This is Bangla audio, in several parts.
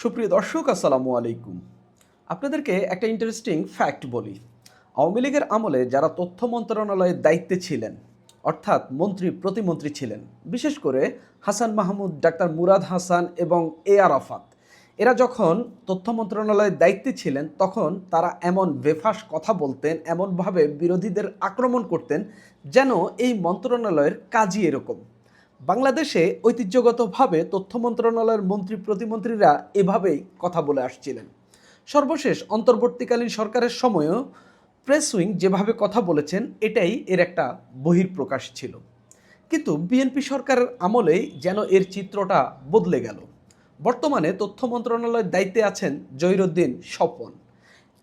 সুপ্রিয় দর্শক আসসালামু আলাইকুম। আপনাদেরকে একটা ইন্টারেস্টিং ফ্যাক্ট বলি। আওয়ামী লীগের আমলে যারা তথ্য মন্ত্রণালয়ের দায়িত্বে ছিলেন, অর্থাৎ মন্ত্রী প্রতিমন্ত্রী ছিলেন, বিশেষ করে হাসান মাহমুদ, ডাক্তার মুরাদ হাসান এবং এ আরাফাত, এরা যখন তথ্য মন্ত্রণালয়ের দায়িত্বে ছিলেন তখন তারা এমন বেফাঁস কথা বলতেন, এমনভাবে বিরোধীদের আক্রমণ করতেন যেন এই মন্ত্রণালয়ের কাজই এরকম। বাংলাদেশে ঐতিহ্যগতভাবে তথ্য মন্ত্রণালয়ের মন্ত্রী প্রতিমন্ত্রীরা এভাবেই কথা বলে আসছিলেন। সর্বশেষ অন্তর্বর্তীকালীন সরকারের সময়ও প্রেস উইং যেভাবে কথা বলেছেন এটাই এর একটা বহিঃপ্রকাশ ছিল। কিন্তু বিএনপি সরকারের আমলেই যেন এর চিত্রটা বদলে গেল। বর্তমানে তথ্য মন্ত্রণালয়ের দায়িত্বে আছেন জহিরুদ্দিন স্বপন।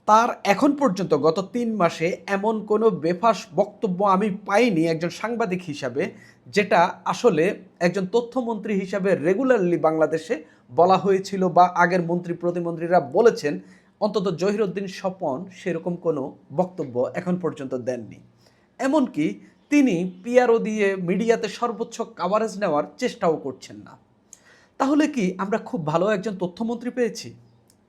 তার এখন পর্যন্ত গত ৩ মাসে এমন কোনো বেফাঁস বক্তব্য আমি পাইনি একজন সাংবাদিক হিসাবে, যেটা আসলে একজন তথ্যমন্ত্রী হিসাবে রেগুলারলি বাংলাদেশে বলা হয়েছিল বা আগের মন্ত্রী প্রতিমন্ত্রীরা বলেছেন। অন্তত জহিরুদ্দিন স্বপন সেরকম কোনো বক্তব্য এখন পর্যন্ত দেননি। এমনকি তিনি পিআরও দিয়ে মিডিয়াতে সর্বোচ্চ কাভারেজ নেওয়ার চেষ্টাও করছেন না। তাহলে কি আমরা খুব ভালো একজন তথ্যমন্ত্রী পেয়েছি?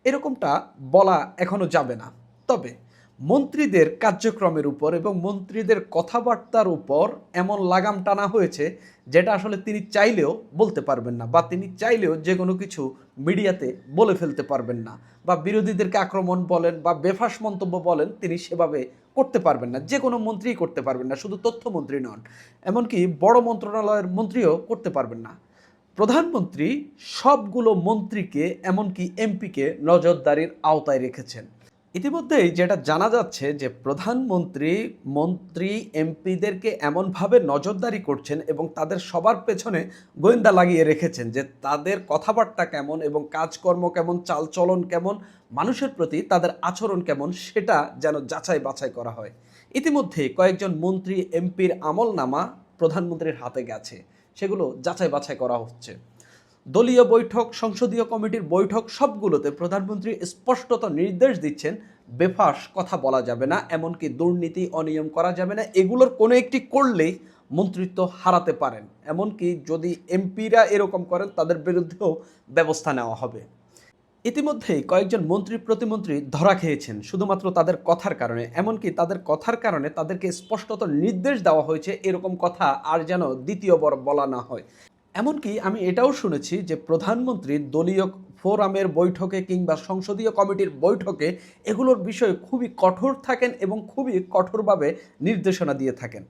এরকমটা বলা এখনো যাবে না। তবে মন্ত্রীদের কার্যক্রমের উপর এবং মন্ত্রীদের কথাবার্তার উপর এমন লাগাম টানা হয়েছে যেটা আসলে তিনি চাইলেও বলতে পারবেন না, বা তিনি চাইলেও যে কোনো কিছু মিডিয়াতে বলে ফেলতে পারবেন না, বা বিরোধীদেরকে আক্রমণ বলেন বা বেফাঁস মন্তব্য বলেন তিনি সেভাবে করতে পারবেন না। যে কোনো মন্ত্রীই করতে পারবেন না, শুধু তথ্যমন্ত্রী নন, এমনকি বড় মন্ত্রণালয়ের মন্ত্রীও করতে পারবেন না। প্রধানমন্ত্রী সবগুলো মন্ত্রীকে, এমনকি এমপিকে নজরদারির আওতায় রেখেছেন। ইতিমধ্যেই যেটা জানা যাচ্ছে যে মন্ত্রী এমপিদেরকে এমনভাবে নজরদারি করছেন এবং তাদের সবার পেছনে গোয়েন্দা লাগিয়ে রেখেছেন যে তাদের কথাবার্তা কেমন এবং কাজকর্ম কেমন, চালচলন কেমন, মানুষের প্রতি তাদের আচরণ কেমন, সেটা যেন যাচাই বাছাই করা হয়। ইতিমধ্যে কয়েকজন মন্ত্রী এমপির আমলনামা প্রধানমন্ত্রীর হাতে গেছে, সেগুলো যাচাই বাছাই করা হচ্ছে। দলীয় বৈঠক, সংসদীয় কমিটির বৈঠক সবগুলোতে প্রধানমন্ত্রী স্পষ্টত নির্দেশ দিচ্ছেন বেফাঁস কথা বলা যাবে না, এমনকি দুর্নীতি অনিয়ম করা যাবে না। এগুলোর কোনো একটি করলেই মন্ত্রিত্ব হারাতে পারেন, এমনকি যদি এমপিরা এরকম করেন তাদের বিরুদ্ধেও ব্যবস্থা নেওয়া হবে। ইতিমধ্যেই কয়েকজন মন্ত্রী প্রতিমন্ত্রী ধরা খেয়েছেন শুধুমাত্র তাদের কথার কারণে, এমনকি তাদের কথার কারণে তাদেরকে স্পষ্টত নির্দেশ দেওয়া হয়েছে এরকম কথা আর যেন দ্বিতীয়বার বলা না হয়। এমনকি আমি এটাও শুনেছি যে প্রধানমন্ত্রী দলীয় ফোরামের বৈঠকে কিংবা সংসদীয় কমিটির বৈঠকে এগুলোর বিষয়ে খুবই কঠোর থাকেন এবং খুবই কঠোরভাবে নির্দেশনা দিয়ে থাকেন।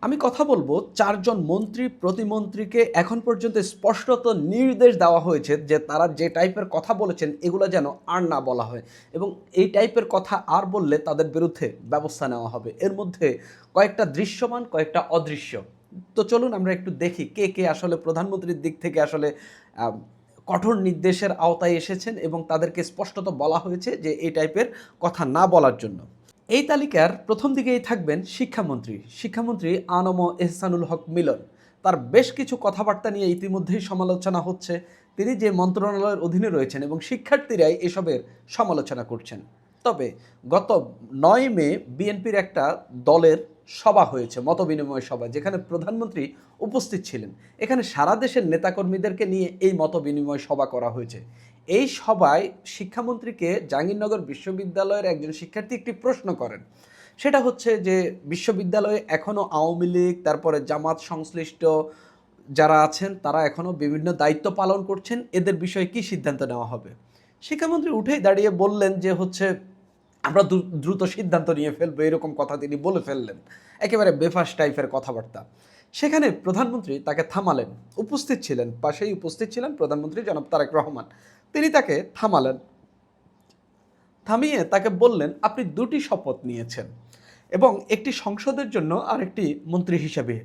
আমি কথা বলবো 4 জন মন্ত্রী প্রতিমন্ত্রীকে এখন পর্যন্ত স্পষ্টত নির্দেশ দেওয়া হয়েছে যে তারা যে টাইপের কথা বলেছেন এগুলো যেন আর না বলা হয়, এবং এই টাইপের কথা আর বললে তাদের বিরুদ্ধে ব্যবস্থা নেওয়া হবে। এর মধ্যে কয়েকটা দৃশ্যমান, কয়েকটা অদৃশ্য। তো চলুন আমরা একটু দেখি কে কে আসলে প্রধানমন্ত্রীর দিক থেকে আসলে কঠোর নির্দেশের আওতায় এসেছেন এবং তাদেরকে স্পষ্টত বলা হয়েছে যে এই টাইপের কথা না বলার জন্য। এই তালিকার প্রথম দিকেই থাকবেন শিক্ষামন্ত্রী আনম এহসানুল হক মিলন। তার বেশ কিছু কথাবার্তা নিয়ে ইতিমধ্যেই সমালোচনা হচ্ছে। তিনি যে মন্ত্রণালয়ের অধীনে রয়েছেন এবং শিক্ষার্থীরাই এসবের সমালোচনা করছেন। তবে গত 9 মে বিএনপির একটা দলের সভা হয়েছে, মতবিনিময় সভা, যেখানে প্রধানমন্ত্রী উপস্থিত ছিলেন। এখানে সারা দেশের নেতাকর্মীদেরকে নিয়ে এই মতবিনিময় সভা করা হয়েছে। এই সভায় শিক্ষামন্ত্রীকে জাহাঙ্গীরনগর বিশ্ববিদ্যালয়ের একজন শিক্ষার্থী একটি প্রশ্ন করেন। সেটা হচ্ছে যে বিশ্ববিদ্যালয়ে এখনও আওয়ামী লীগ, তারপরে জামাত সংশ্লিষ্ট যারা আছেন তারা এখনও বিভিন্ন দায়িত্ব পালন করছেন, এদের বিষয়ে কী সিদ্ধান্ত নেওয়া হবে। শিক্ষামন্ত্রী উঠেই দাঁড়িয়ে বললেন যে আমরা দ্রুত সিদ্ধান্ত নিয়ে ফেলবো, এরকম কথা তিনি বলে ফেললেন, একেবারে বেফাঁস টাইপের কথাবার্তা। সেখানে প্রধানমন্ত্রী তাকে থামালেন। উপস্থিত ছিলেন, পাশেই উপস্থিত ছিলেন প্রধানমন্ত্রী জনাব তারেক রহমান। তিনি তাকে থামালেন, থামিয়ে তাকে বললেন, আপনি 2টি শপথ নিয়েছেন এবং একটি সংসদের জন্য আর একটি মন্ত্রী হিসাবে,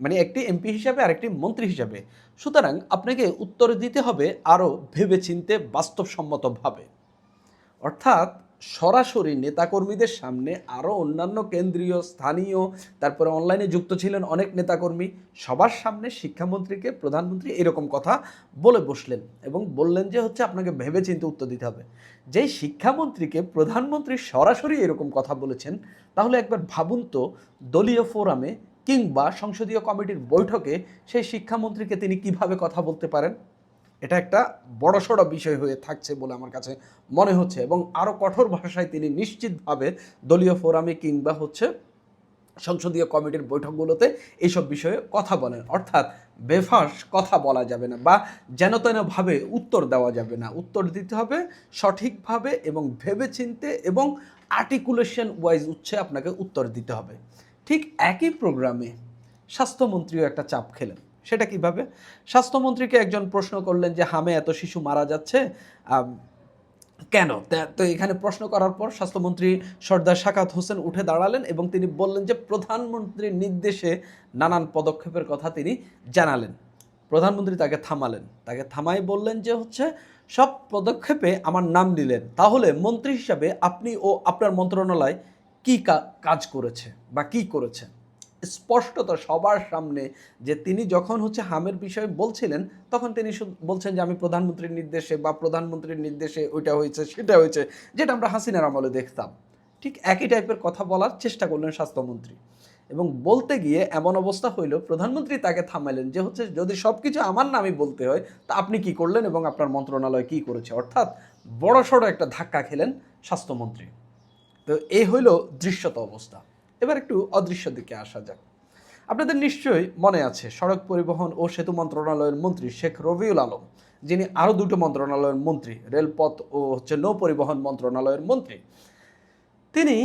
মানে একটি এমপি হিসাবে আর একটি মন্ত্রী হিসাবে। সুতরাং আপনাকে উত্তর দিতে হবে আরও ভেবেচিন্তে, বাস্তবসম্মতভাবে। অর্থাৎ সরাসরি নেতাকর্মীদের সামনে, আরও অন্যান্য কেন্দ্রীয়, স্থানীয়, তারপরে অনলাইনে যুক্ত ছিলেন অনেক নেতাকর্মী, সবার সামনে শিক্ষামন্ত্রীকে প্রধানমন্ত্রী এরকম কথা বলে বসলেন এবং বললেন যে আপনাকে ভেবেচিন্তে উত্তর দিতে হবে। যেই শিক্ষামন্ত্রীকে প্রধানমন্ত্রী সরাসরি এরকম কথা বলেছেন, তাহলে একবার ভাবুন তো, দলীয় ফোরামে কিংবা সংসদীয় কমিটির বৈঠকে সেই শিক্ষামন্ত্রীকে তিনি কিভাবে কথা বলতে পারেন? এটা একটা বড়সড় বিষয় হয়ে থাকছে বলে আমার কাছে মনে হচ্ছে, এবং আরও কঠোর ভাষায় তিনি নিশ্চিতভাবে দলীয় ফোরামে কিংবা হচ্ছে সংসদীয় কমিটির বৈঠকগুলোতে এইসব বিষয়ে কথা বলেন। অর্থাৎ বেফাঁস কথা বলা যাবে না বা যেন তেনভাবে উত্তর দেওয়া যাবে না, উত্তর দিতে হবে সঠিকভাবে এবং ভেবেচিন্তে এবং আর্টিকুলেশন ওয়াইজ আপনাকে উত্তর দিতে হবে। ঠিক একই প্রোগ্রামে স্বাস্থ্যমন্ত্রীও একটা চাপ খেলেন। সেটা কিভাবে? স্বাস্থ্যমন্ত্রীকে একজন প্রশ্ন করলেন যে হামে এত শিশু মারা যাচ্ছে কেন? তো এখানে প্রশ্ন করার পর স্বাস্থ্যমন্ত্রী সর্দার সাখাওয়াত হোসেন উঠে দাঁড়ালেন এবং তিনি বললেন যে প্রধানমন্ত্রীর নির্দেশে নানান পদক্ষেপের কথা তিনি জানালেন। প্রধানমন্ত্রী তাকে থামালেন, তাকে থামাই বললেন যে সব পদক্ষেপে আমার নাম দিলেন, তাহলে মন্ত্রী হিসাবে আপনি ও আপনার মন্ত্রণালয় কি কাজ করেছে বা কি করেছে? স্পষ্টত সবার সামনে যে তিনি যখন হামের বিষয়ে বলছিলেন, তখন তিনি বলছেন যে আমি প্রধানমন্ত্রীর নির্দেশে বা প্রধানমন্ত্রীর নির্দেশে ওইটা হয়েছে সেটা হয়েছে, যেটা আমরা হাসিনার আমলে দেখতাম। ঠিক একই টাইপের কথা বলার চেষ্টা করলেন স্বাস্থ্যমন্ত্রী, এবং বলতে গিয়ে এমন অবস্থা হইল প্রধানমন্ত্রী তাকে থামাইলেন যে যদি সব কিছু আমার নামই বলতে হয় তা আপনি কি করলেন এবং আপনার মন্ত্রণালয় কি করেছে। অর্থাৎ বড়সড় একটা ধাক্কা খেলেন স্বাস্থ্যমন্ত্রী। তো এই হইল দৃশ্যত অবস্থা। এবার একটু অদৃশ্য দিকে আসা যাক। আপনাদের নিশ্চয়ই মনে আছে সড়ক পরিবহন ও সেতু মন্ত্রণালয়ের মন্ত্রী শেখ রবিউল আলম, যিনি আরও দুটো মন্ত্রণালয়ের মন্ত্রী, রেলপথ ও নৌ পরিবহন মন্ত্রণালয়ের মন্ত্রী। তিনি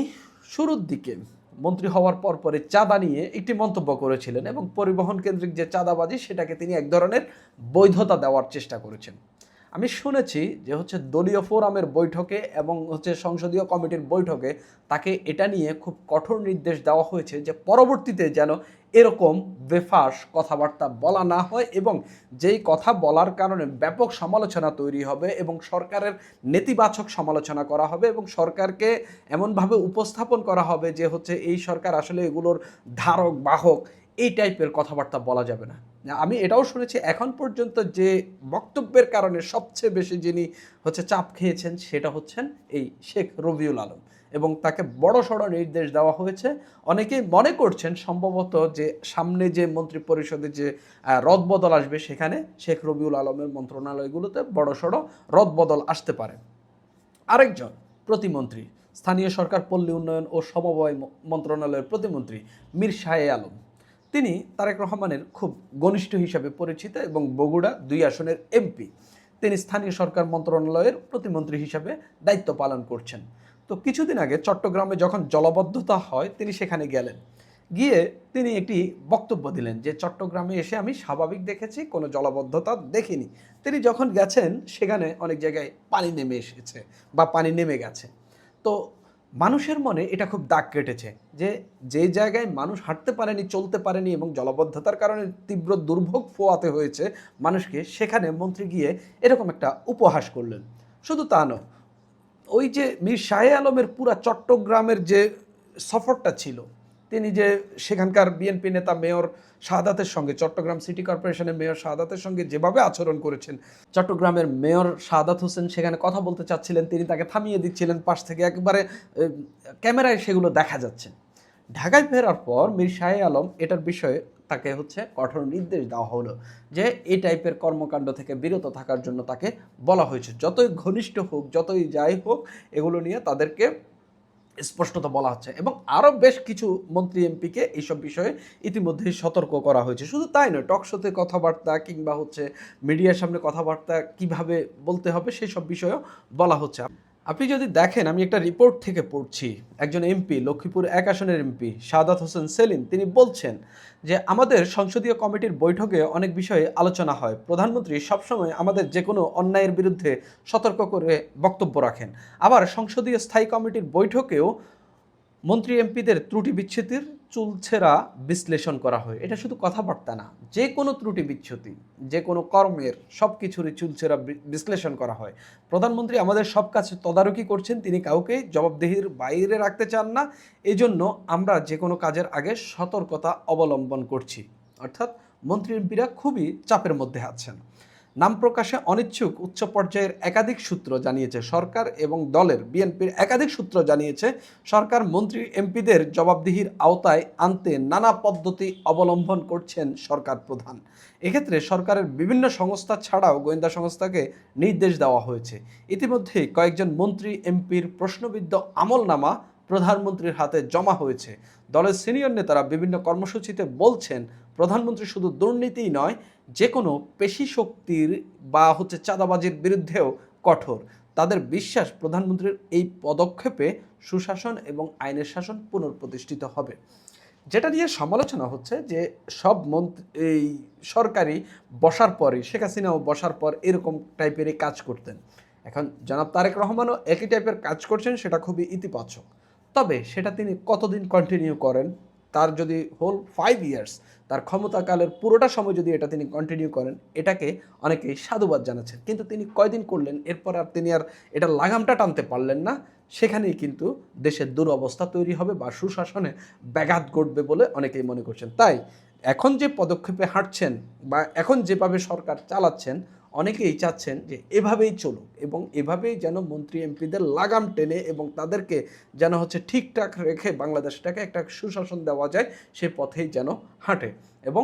শুরুর দিকে মন্ত্রী হওয়ার পরে চাঁদা নিয়ে একটি মন্তব্য করেছিলেন এবং পরিবহন কেন্দ্রিক যে চাঁদাবাজি সেটাকে তিনি এক ধরনের বৈধতা দেওয়ার চেষ্টা করেছেন। আমি শুনেছি যে দলীয় ফোরামের বৈঠকে এবং সংসদীয় কমিটির বৈঠকে তাকে এটা নিয়ে খুব কঠোর নির্দেশ দেওয়া হয়েছে যে পরবর্তীতে যেন এরকম বেফাঁস কথাবার্তা বলা না হয়, এবং যেই কথা বলার কারণে ব্যাপক সমালোচনা তৈরি হবে এবং সরকারের নেতিবাচক সমালোচনা করা হবে এবং সরকারকে এমনভাবে উপস্থাপন করা হবে যে এই সরকার আসলে এগুলোর ধারক বাহক, এই টাইপের কথাবার্তা বলা যাবে না। আমি এটাও শুনেছি এখন পর্যন্ত যে বক্তব্যের কারণে সবচেয়ে বেশি যিনি চাপ খেয়েছেন সেটা এই শেখ রবিউল আলম, এবং তাকে বড়সড় নির্দেশ দেওয়া হয়েছে। অনেকেই মনে করছেন সম্ভবত যে সামনে যে মন্ত্রী পরিষদে যে রদবদল আসবে সেখানে শেখ রবিউল আলমের মন্ত্রণালয়গুলোতে বড়সড় রদবদল আসতে পারে। আরেকজন প্রতিমন্ত্রী, স্থানীয় সরকার পল্লী উন্নয়ন ও সমবায় মন্ত্রণালয়ের প্রতিমন্ত্রী মীর শাহে আলম, তিনি তারেক রহমানের খুব ঘনিষ্ঠ হিসাবে পরিচিত এবং বগুড়া 2 আসনের এমপি। তিনি স্থানীয় সরকার মন্ত্রণালয়ের প্রতিমন্ত্রী হিসাবে দায়িত্ব পালন করছেন। তো কিছুদিন আগে চট্টগ্রামে যখন জলাবদ্ধতা হয় তিনি সেখানে গেলেন, গিয়ে তিনি একটি বক্তব্য দিলেন যে চট্টগ্রামে এসে আমি স্বাভাবিক দেখেছি, কোনো জলাবদ্ধতা দেখিনি। তিনি যখন গেছেন সেখানে অনেক জায়গায় পানি নেমে এসেছে বা পানি নেমে গেছে। তো মানুষের মনে এটা খুব দাগ কেটেছে যে যে জায়গায় মানুষ হাঁটতে পারেনি, চলতে পারেনি এবং জলাবদ্ধতার কারণে তীব্র দুর্ভোগ পোহাতে হয়েছে মানুষকে, সেখানে মন্ত্রী গিয়ে এরকম একটা উপহাস করলেন। শুধু তা নয়, ওই যে মীর শাহে আলমের পুরা চট্টগ্রামের যে সফরটা ছিল, তিনি যে সেখানকার বিএনপি নেতা মেয়র শাহাদাতের সঙ্গে, চট্টগ্রাম সিটি কর্পোরেশনের মেয়র শাহাদাতের সঙ্গে যেভাবে আচরণ করেছেন, চট্টগ্রামের মেয়র শাহাদাত হোসেন সেখানে কথা বলতে চাচ্ছিলেন, তিনি তাকে থামিয়ে দিচ্ছিলেন পাশ থেকে, একেবারে ক্যামেরায় সেগুলো দেখা যাচ্ছে। ঢাকায় ফেরার পর মীর শাহে আলম এটার বিষয়ে তাকে কঠোর নির্দেশ দেওয়া হলো যে এই টাইপের কর্মকাণ্ড থেকে বিরত থাকার জন্য তাকে বলা হয়েছে। যতই ঘনিষ্ঠ হোক, যতই যাই হোক, এগুলো নিয়ে তাদেরকে স্পষ্টত বলা হচ্ছে, এবং আরও বেশ কিছু মন্ত্রী এমপিকে এইসব বিষয়ে ইতিমধ্যেই সতর্ক করা হয়েছে। শুধু তাই নয়, টকশোতে কথাবার্তা কিংবা মিডিয়ার সামনে কথাবার্তা কিভাবে বলতে হবে সেসব বিষয়েও বলা হচ্ছে। আপনি যদি দেখেন, আমি একটা রিপোর্ট থেকে পড়ছি, একজন এমপি, লক্ষ্মীপুর 1 আসনের এমপি শাহাদাত হোসেন সেলিম, তিনি বলছেন যে আমাদের সংসদীয় কমিটির বৈঠকে অনেক বিষয়ে আলোচনা হয়, প্রধানমন্ত্রী সবসময় আমাদের যে কোনো অন্যায়ের বিরুদ্ধে সতর্ক করে বক্তব্য রাখেন। আবার সংসদীয় স্থায়ী কমিটির বৈঠকেও মন্ত্রী এমপিদের ত্রুটি বিচ্ছুতির চুলছেরা বিশ্লেষণ করা হয়। এটা শুধু কথাবার্তা না, যে কোনো ত্রুটি বিচ্ছুতি, যে কোনো কর্মের সব কিছুরই চুলছেরা বিশ্লেষণ করা হয়। প্রধানমন্ত্রী আমাদের সব কাছে তদারকি করছেন, তিনি কাউকেই জবাবদিহির বাইরে রাখতে চান না, এই জন্য আমরা যে কোনো কাজের আগে সতর্কতা অবলম্বন করছি। অর্থাৎ মন্ত্রী এমপিরা খুবই চাপের মধ্যে আছেন। নাম প্রকাশে অনিচ্ছুক উচ্চ পর্যায়ের একাধিক সূত্র জানিয়েছে সরকার এবং দলের বিএনপির একাধিক সূত্র জানিয়েছে সরকার মন্ত্রী এমপিদের জবাবদিহির আওতায় আনতে নানা পদ্ধতি অবলম্বন করছেন সরকার প্রধান। এক্ষেত্রে সরকারের বিভিন্ন সংস্থা ছাড়াও গোয়েন্দা সংস্থাকে নির্দেশ দেওয়া হয়েছে। ইতিমধ্যে কয়েকজন মন্ত্রী এমপির প্রশ্নবিদ্ধ আমলনামা প্রধানমন্ত্রীর হাতে জমা হয়েছে। দলের সিনিয়র নেতারা বিভিন্ন কর্মসূচিতে বলছেন প্রধানমন্ত্রী শুধু দুর্নীতিই নয়, যে কোনো পেশি শক্তির বা চাঁদাবাজির বিরুদ্ধেও কঠোর। তাদের বিশ্বাস প্রধানমন্ত্রীর এই পদক্ষেপে সুশাসন এবং আইনের শাসন পুনঃপ্রতিষ্ঠিত হবে। যেটা নিয়ে সমালোচনা হচ্ছে যে সব মন্ত্রী এই সরকারি বসার পরে শেখ হাসিনাও বসার পর এরকম টাইপেরই কাজ করতেন। এখন জনাব তারেক রহমানও একই টাইপের কাজ করছেন, সেটা খুবই ইতিবাচক। তবে সেটা তিনি কতদিন কন্টিনিউ করেন, তার যদি হোল 5 ইয়ার্স তার ক্ষমতাকালের পুরোটা সময় যদি এটা তিনি কন্টিনিউ করেন, এটাকে অনেকেই সাধুবাদ জানাচ্ছেন। কিন্তু তিনি কয়দিন করলেন, এরপর আর তিনি আর এটা লাগামটা টানতে পারলেন না। সেখানেই কিন্তু দেশের দুরবস্থা তৈরি হবে বা সুশাসনে ব্যাঘাত ঘটবে বলে অনেকেই মনে করছেন। তাই এখন যে পদক্ষেপে হাঁটছেন বা এখন যেভাবে সরকার চালাচ্ছেন, অনেকেই চাচ্ছেন যে এভাবেই চলুক এবং এভাবেই যেন মন্ত্রী এমপিদের লাগাম টেনে এবং তাদেরকে যেন ঠিকঠাক রেখে বাংলাদেশটাকে একটা সুশাসন দেওয়া যায়, সে পথেই যেন হাঁটে। এবং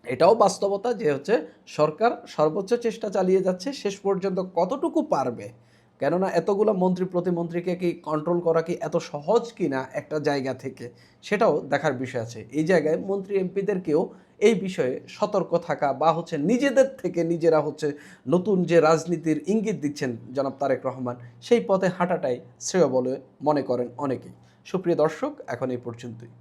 এটাও বাস্তবতা যে সরকার সর্বোচ্চ চেষ্টা চালিয়ে যাচ্ছে, শেষ পর্যন্ত কতটুকু পারবে, কেননা এতগুলো মন্ত্রী প্রতিমন্ত্রীকে কি কন্ট্রোল করা কি এত সহজ কি না একটা জায়গা থেকে, সেটাও দেখার বিষয় আছে। এই জায়গায় মন্ত্রী এমপিদেরকেও এই বিষয়ে সতর্ক থাকা বা নিজেদের থেকে নিজেরা নতুন যে রাজনীতির ইঙ্গিত দিচ্ছেন জনাব তারেক রহমান, সেই পথে হাঁটাটাই শ্রেয় বলে মনে করেন অনেকেই। সুপ্রিয় দর্শক, এখন এই পর্যন্তই।